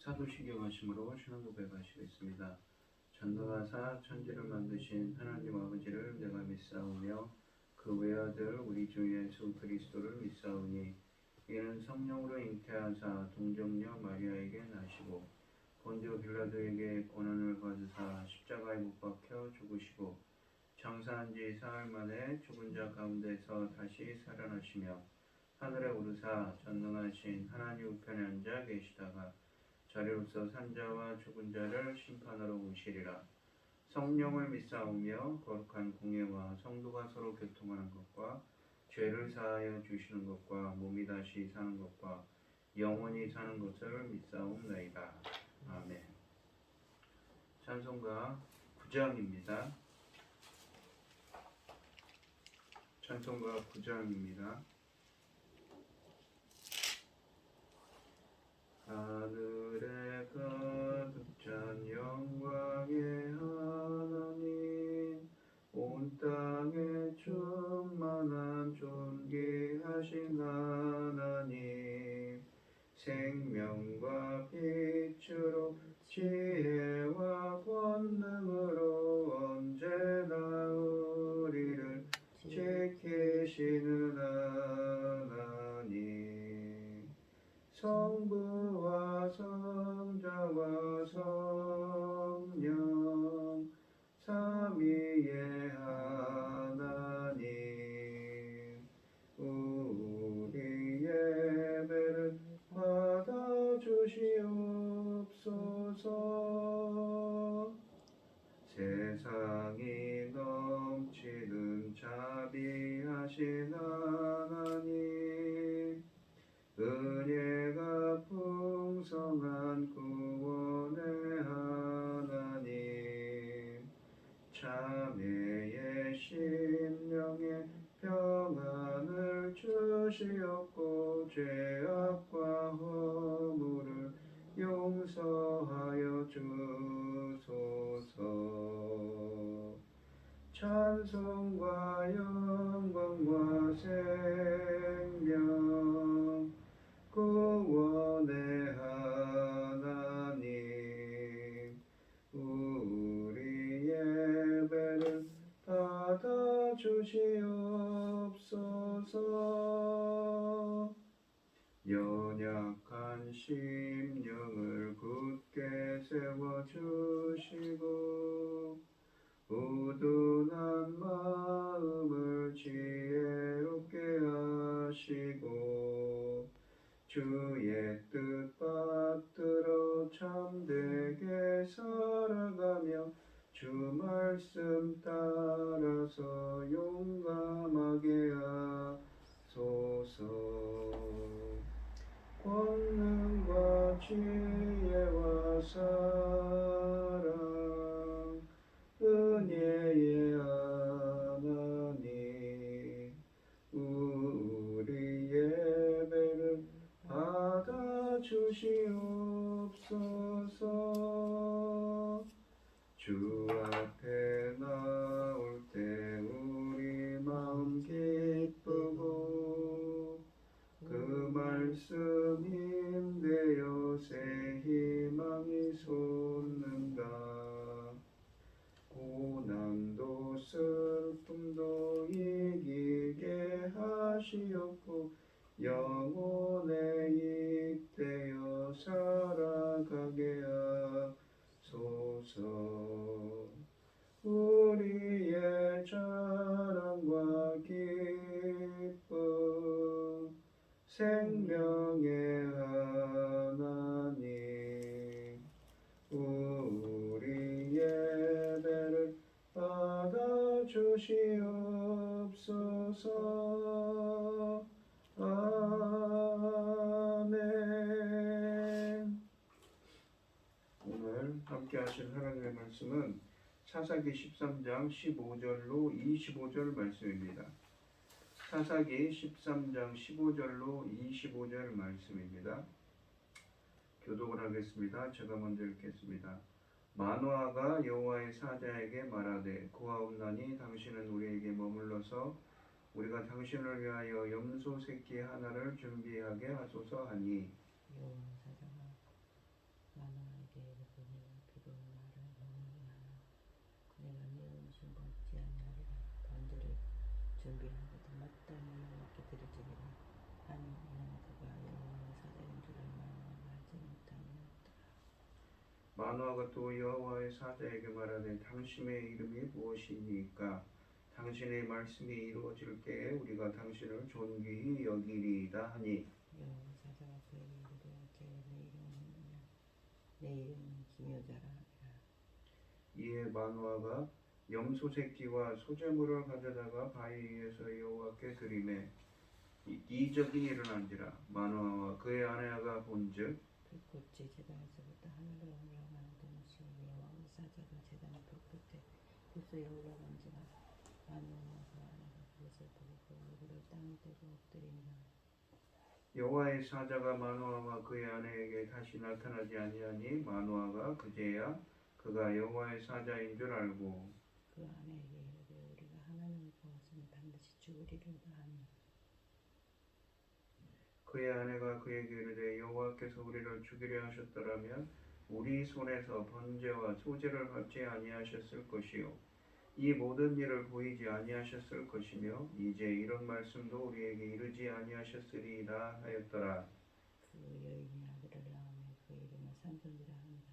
사도신경 하심으로 신앙 고백하시겠습니다. 전능하사 천지를 만드신 하나님 아버지를 내가 믿사오며 그 외아들 우리 주 예수 그리스도를 믿사오니 이는 성령으로 잉태하사 동정녀 마리아에게 나시고 본디오 빌라도에게 고난을 받으사 십자가에 못 박혀 죽으시고 장사한 지 사흘 만에 죽은 자 가운데서 다시 살아나시며 하늘에 오르사 전능하신 하나님 우편에 앉아 계시다가 자리로서 산자와 죽은 자를 심판하러 오시리라. 성령을 믿사오며 거룩한 공예와 성도가 서로 교통하는 것과 죄를 사하여 주시는 것과 몸이 다시 사는 것과 영원히 사는 것을 믿사옵나이다. 아멘. 찬송가 9장입니다. 찬송가 9장입니다. 하늘에 가득 찬 영광의 하나님, 온 땅에 충만한 존귀하신 하나님, 생명과 빛으로 지혜와 권능으로 언제나 우리를 지키시는 하나님, 성부와 성자와 성령 삼위의 하나님, 우리 예배를 받아주시옵소서. 세상이 넘치는 자비하신 하나님, 은혜가 풍성한 구원의 하나님, 참회의 심령에 평안을 주시옵고 죄악과 허물을 용서하여 주소서. 찬송과 영광과 생명 구원의 하나님, 우리 예배를 받아주시옵소서. 연약한 심령을 굳게 세워주시고 우둔한 마음을 지혜롭게 하시고 주의 뜻 받들어 참되게 살아가며 주 말씀 따라서 용감하게 하소서. 권능과 지혜와 사랑 은혜의 하나님, 우리 예배를 받아주시옵소서. 주 앞에 나올 때 우리 마음 기쁘고 그 말씀 힘되어 새 희망이 솟는다. 고난도 슬픔도 이기게 하시옵고 영혼에 잇대어 살아가게 하소서. 우리의 자랑과 기쁨 생명의 하나님, 우리 예배를 받아주시옵소서. 아멘. 오늘 함께 하실 하나님의 말씀은 사사기 13장 15절로 25절 말씀입니다. 사사기 13장 15절로 25절 말씀입니다. 교독을 하겠습니다. 제가 먼저 읽겠습니다. 마노아가 여호와의 사자에게 말하되 고하옵나니 당신은 우리에게 머물러서 우리가 당신을 위하여 염소 새끼 하나를 준비하게 하소서 하니, 여호와 사자가 준비하고도 마땅히 여호와께 드릴지니라 하니 이는 그가 여호와의 사자인 줄을 마노아가 알지 못함이었더라. 마노아가 또 여호와의 사자에게 말하되 당신의 이름이 무엇이니까 당신의 말씀이 이루어질 때에 우리가 당신을 존귀히 여기리이다 하니 여호와의 사자가 그에게 이르되 어찌하여 내 이름을 묻느냐 내 이름은 기묘자라 하니라. 이에 마노아가 염소 새끼와 소재물을 가져다가 바위 위에서 여호와께 드리매 이적이 일어난지라. 마노아와 그의 아내가 본즉 불꽃이 제단에서부터 하늘로 올라가는 동시에 여호와의 사자가 제단의 불끝에 급소에 올라간지라. 마노아와 그 아내가 그것을 보고 얼굴을 땅에 대고 엎드리니라. 여호와의 사자가 마노아와 그의 아내에게 다시 나타나지 아니하니 마노아가 그제야 그가 여호와의 사자인 줄 알고 그 아내에게 이르되 우리가 하나님을 보았으니 반드시 죽으리로다 하니 그의 아내가 그에게 이르되 여호와께서 우리를 죽이려 하셨더라면 우리 손에서 번제와 소제를 받지 아니하셨을 것이요 이 모든 일을 보이지 아니하셨을 것이며 이제 이런 말씀도 우리에게 이르지 아니하셨으리이다 하였더라. 그 여인이 아들을 낳으며 그 이름을 삼손이라 하니라.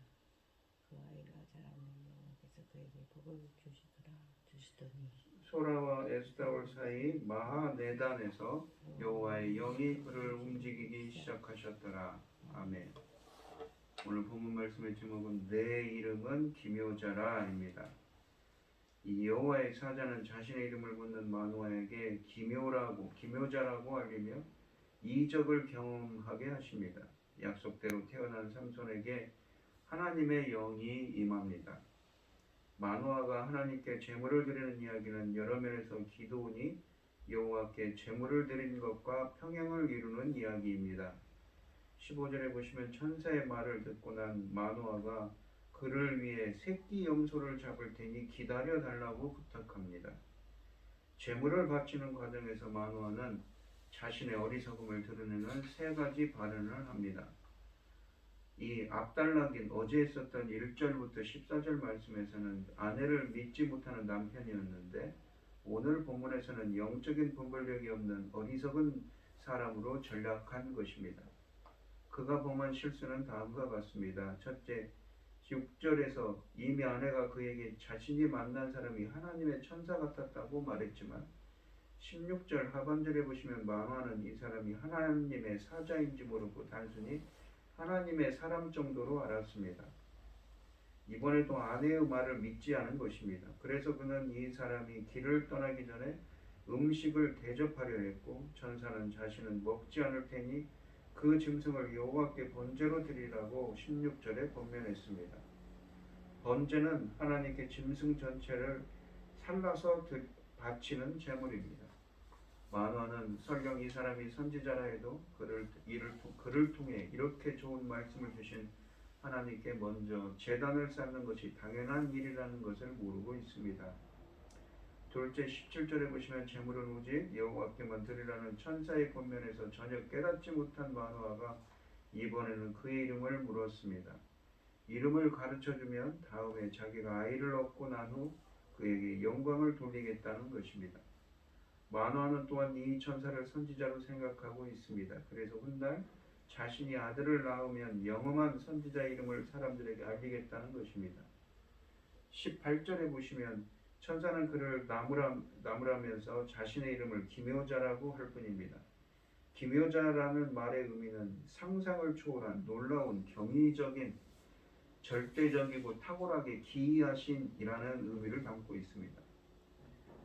그 아이가 자라면 여호와께서 그에게 복을 주시더니 소라와 에스타올 사이 마하네단에서 여호와의 영이 그를 움직이기 시작하셨더라. 아멘. 오늘 본문 말씀의 제목은 내 이름은 기묘자라입니다. 이 여호와의 사자는 자신의 이름을 묻는 마노아에게 기묘자라고 알리며 이적을 경험하게 하십니다. 약속대로 태어난 삼손에게 하나님의 영이 임합니다. 마노아가 하나님께 제물을 드리는 이야기는 여러 면에서 기도원이 여호와께 제물을 드리는 것과 평행을 이루는 이야기입니다. 15절에 보시면 천사의 말을 듣고 난 마노아가 그를 위해 새끼 염소를 잡을 테니 기다려 달라고 부탁합니다. 제물을 바치는 과정에서 마노아는 자신의 어리석음을 드러내는 세 가지 발언을 합니다. 이 앞달락인 어제 있었던 1절부터 14절 말씀에서는 아내를 믿지 못하는 남편이었는데 오늘 본문에서는 영적인 분별력이 없는 어리석은 사람으로 전락한 것입니다. 그가 범한 실수는 다음과 같습니다. 첫째, 6절에서 이미 아내가 그에게 자신이 만난 사람이 하나님의 천사 같았다고 말했지만 16절 하반절에 보시면 마노아는 이 사람이 하나님의 사자인지 모르고 단순히 하나님의 사람 정도로 알았습니다. 이번에도 아내의 말을 믿지 않은 것입니다. 그래서 그는 이 사람이 길을 떠나기 전에 음식을 대접하려 했고 천사는 자신은 먹지 않을 테니 그 짐승을 여호와께 번제로 드리라고 16절에 권면했습니다. 번제는 하나님께 짐승 전체를 살라서 바치는 제물입니다. 마노아는 설령 이 사람이 선지자라 해도 그를 통해 이렇게 좋은 말씀을 주신 하나님께 먼저 제단을 쌓는 것이 당연한 일이라는 것을 모르고 있습니다. 둘째 17절에 보시면 제물은 오직 여호와께만 드리라는 천사의 권면에서 전혀 깨닫지 못한 마노아가 이번에는 그의 이름을 물었습니다. 이름을 가르쳐주면 다음에 자기가 아이를 얻고 난 후 그에게 영광을 돌리겠다는 것입니다. 마노아는 또한 이 천사를 선지자로 생각하고 있습니다. 그래서 훗날 자신이 아들을 낳으면 영험한 선지자 이름을 사람들에게 알리겠다는 것입니다. 18절에 보시면 천사는 그를 나무라면서 자신의 이름을 기묘자라고 할 뿐입니다. 기묘자라는 말의 의미는 상상을 초월한 놀라운 경이적인 절대적이고 탁월하게 기이하신이라는 의미를 담고 있습니다.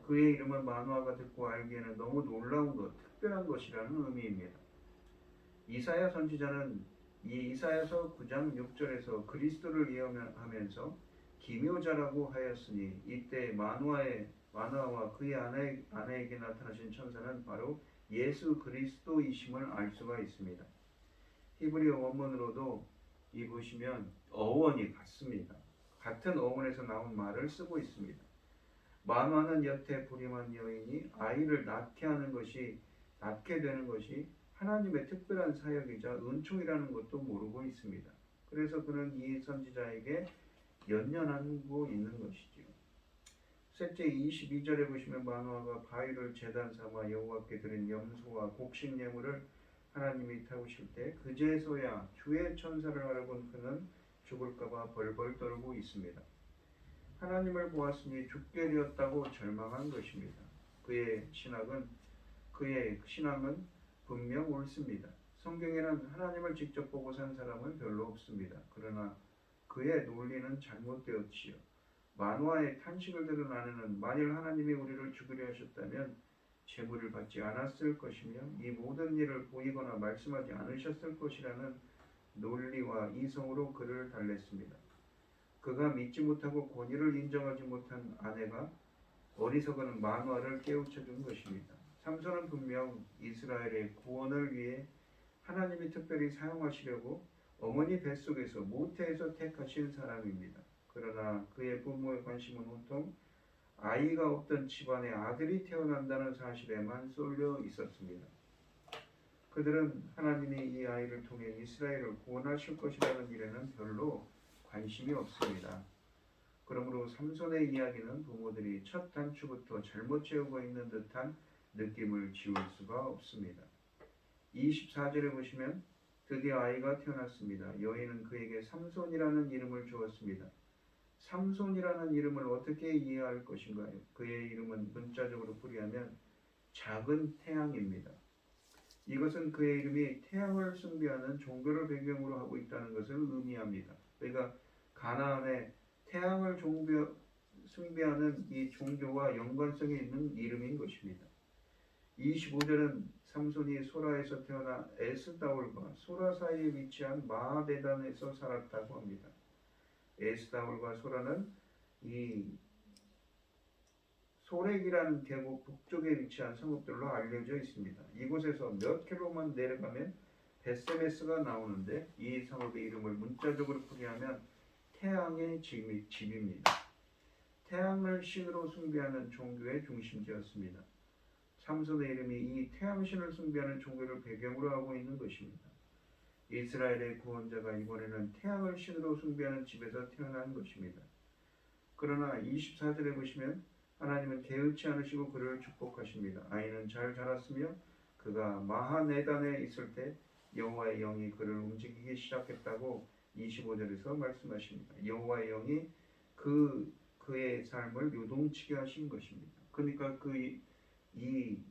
그의 이름은 마노아가 듣고 알기에는 너무 놀라운 것, 특별한 것이라는 의미입니다. 이사야 선지자는 이 이사야서 9장 6절에서 그리스도를 예언하면서 기묘자라고 하였으니 이때 마노아와 그의 아내에게 나타나신 천사는 바로 예수 그리스도이심을 알 수가 있습니다. 히브리어 원문으로도 이 보시면 어원이 같습니다. 같은 어원에서 나온 말을 쓰고 있습니다. 마노아는 여태 불임한 여인이 아이를 낳게 되는 것이 하나님의 특별한 사역이자 은총이라는 것도 모르고 있습니다. 그래서 그는 이 선지자에게 연연하고 있는 것이지요. 셋째 22절에 보시면 마노아가 바위를 제단 삼아 여호와께 드린 염소와 곡식 예물을 하나님이 태우실 때 그제서야 주의 천사를 알아본 그는 죽을까봐 벌벌 떨고 있습니다. 하나님을 보았으니 죽게 되었다고 절망한 것입니다. 그의 신앙은 분명 옳습니다. 성경에는 하나님을 직접 보고 산 사람은 별로 없습니다. 그러나 그의 논리는 잘못되었지요. 만화의 탄식을 들은 아내는 만일 하나님이 우리를 죽으려 하셨다면 제물을 받지 않았을 것이며 이 모든 일을 보이거나 말씀하지 않으셨을 것이라는 논리와 이성으로 그를 달랬습니다. 그가 믿지 못하고 권위를 인정하지 못한 아내가 어리석은 만화를 깨우쳐 준 것입니다. 삼손은 분명 이스라엘의 구원을 위해 하나님이 특별히 사용하시려고 어머니 뱃속에서 모태에서 택하신 사람입니다. 그러나 그의 부모의 관심은 온통 아이가 없던 집안에 아들이 태어난다는 사실에만 쏠려 있었습니다. 그들은 하나님이 이 아이를 통해 이스라엘을 구원하실 것이라는 일에는 별로 관심이 없습니다. 그러므로 삼손의 이야기는 부모들이 첫 단추부터 잘못 채우고 있는 듯한 느낌을 지울 수가 없습니다. 24절에 보시면 드디어 아이가 태어났습니다. 여인은 그에게 삼손이라는 이름을 주었습니다. 삼손이라는 이름을 어떻게 이해할 것인가요? 그의 이름은 문자적으로 풀이하면 작은 태양입니다. 이것은 그의 이름이 태양을 숭배하는 종교를 배경으로 하고 있다는 것을 의미합니다. 그러니까 가나안에 태양을 숭배하는 이 종교와 연관성이 있는 이름인 것입니다. 25절은 삼손이 소라에서 태어나 에스다올과 소라 사이에 위치한 마하데단에서 살았다고 합니다. 에스다올과 소라는 이 소렉이라는 계곡 북쪽에 위치한 성읍들로 알려져 있습니다. 이곳에서 몇 킬로만 내려가면 베세메스가 나오는데 이 성읍의 이름을 문자적으로 풀이하면 태양의 집입니다. 태양을 신으로 숭배하는 종교의 중심지였습니다. 삼손의 이름이 이 태양신을 숭배하는 종교를 배경으로 하고 있는 것입니다. 이스라엘의 구원자가 이번에는 태양을 신으로 숭배하는 집에서 태어난 것입니다. 그러나 24절에 보시면 하나님은 게으르지 않으시고 그를 축복하십니다. 아이는 잘 자랐으며 그가 마하네단에 있을 때 여호와의 영이 그를 움직이기 시작했다고 25절에서 말씀하십니다. 여호와의 영이 그의 삶을 요동치게 하신 것입니다. 그러니까 이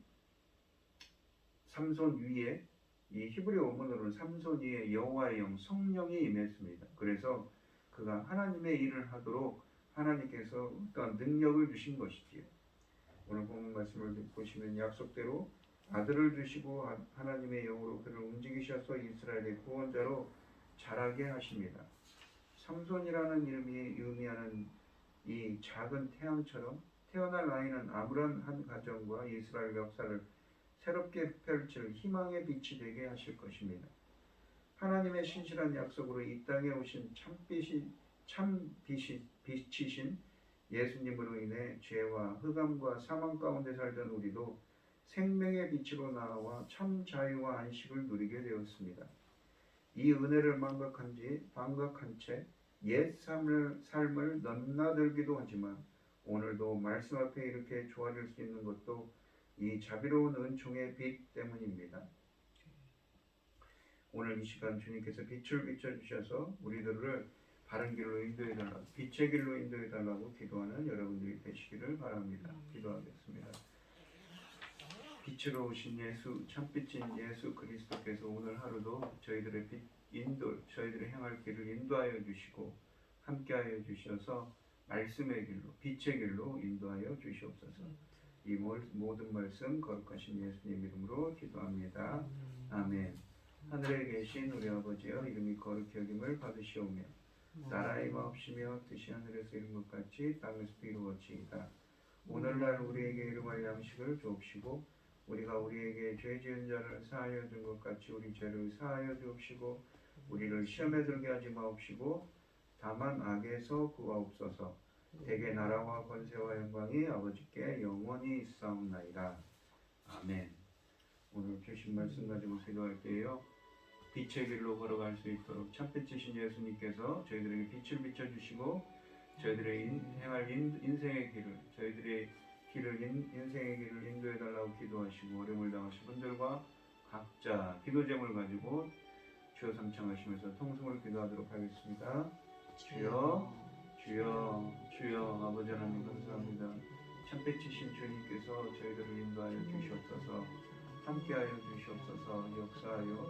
삼손 위에 이 히브리 원문으로는 삼손 위에 여호와의 영 성령이 임했습니다. 그래서 그가 하나님의 일을 하도록 하나님께서 어떤 능력을 주신 것이지요. 오늘 본문 말씀을 보시면 약속대로 아들을 주시고 하나님의 영으로 그를 움직이셔서 이스라엘의 구원자로 자라게 하십니다. 삼손이라는 이름이 의미하는 이 작은 태양처럼 태어날 아이는 아무런 한 가정과 이스라엘 역사를 새롭게 펼칠 희망의 빛이 되게 하실 것입니다. 하나님의 신실한 약속으로 이 땅에 오신 빛이신 예수님으로 인해 죄와 흑암과 사망 가운데 살던 우리도 생명의 빛으로 나와 참 자유와 안식을 누리게 되었습니다. 이 은혜를 망각한 채 옛 삶을 넘나들기도 하지만 오늘도 말씀 앞에 이렇게 좋아질 수 있는 것도 이 자비로운 은총의 빛 때문입니다. 오늘 이 시간 주님께서 빛을 비춰주셔서 우리들을 바른 길로 인도해달라고, 빛의 길로 인도해달라고 기도하는 여러분들이 되시기를 바랍니다. 기도하겠습니다. 빛으로 오신 예수, 참빛인 예수 그리스도께서 오늘 하루도 저희들의 저희들의 향할 길을 인도하여 주시고 함께하여 주셔서 말씀의 길로, 빛의 길로 인도하여 주시옵소서. 이 모든 말씀 거룩하신 예수님 이름으로 기도합니다. 아멘. 하늘에 계신 우리 아버지여, 이름이 거룩히 여김을 받으시오며 나라의 마옵시며 뜻이 하늘에서 이룬 것 같이 땅에서도 이루어지이다. 오늘날 우리에게 일용할 양식을 주옵시고 우리가 우리에게 죄 지은 자를 사하여 준 것 같이 우리 죄를 사하여 주옵시고 우리를 시험에 들게 하지 마옵시고 다만 악에서 구하옵소서. 대개 나라와 권세와 영광이 아버지께 영원히 있사옵나이다. 아멘. 오늘 주신 말씀 가지고 기도할 때요, 빛의 길로 걸어갈 수 있도록 참빛이신 예수님께서 저희들에게 빛을 비춰주시고 저희들의 행할 인생의 길을 저희들의 인생의 길을 인도해 달라고 기도하시고 어려움을 당하신 분들과 각자 기도 제목을 가지고 주여 삼창하시면서 통성으로 기도하도록 하겠습니다. 주여 주여 주여 아버지 하나님 감사합니다. 참배치신 주님께서 저희들을 인도하여 주시옵소서. 함께하여 주시옵소서. 역사하여